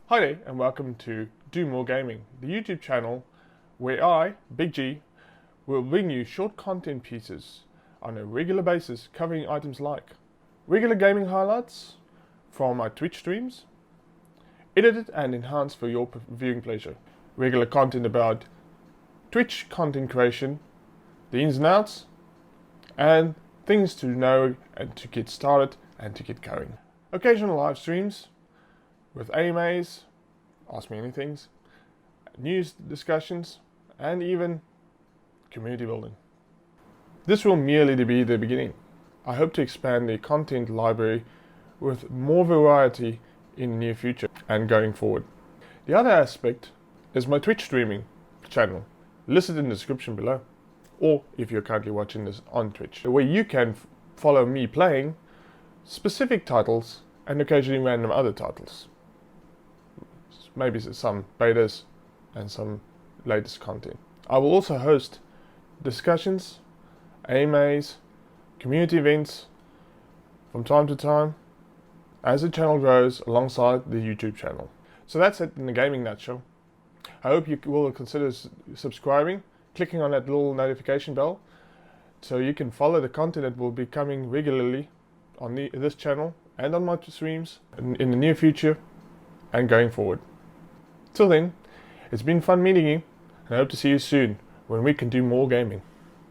Hi there and welcome to Do More Gaming, the YouTube channel where I, Big G, will bring you short content pieces on a regular basis covering items like regular gaming highlights from my Twitch streams, edited and enhanced for your viewing pleasure, regular content about Twitch content creation, the ins and outs, and things to know and to get started and to get going. Occasional live streams with AMAs, Ask Me Anythings, news discussions, and even community building. This will merely be the beginning. I hope to expand the content library with more variety in the near future and going forward. The other aspect is my Twitch streaming channel, listed in the description below, or if you're currently watching this on Twitch, where you can follow me playing specific titles and occasionally random other titles. Maybe some betas and some latest content. I will also host discussions, AMAs, community events from time to time as the channel grows alongside the YouTube channel. So that's it in the gaming nutshell. I hope you will consider subscribing, clicking on that little notification bell so you can follow the content that will be coming regularly on this channel and on my streams in the near future and going forward. Till then, it's been fun meeting you, and I hope to see you soon when we can do more gaming.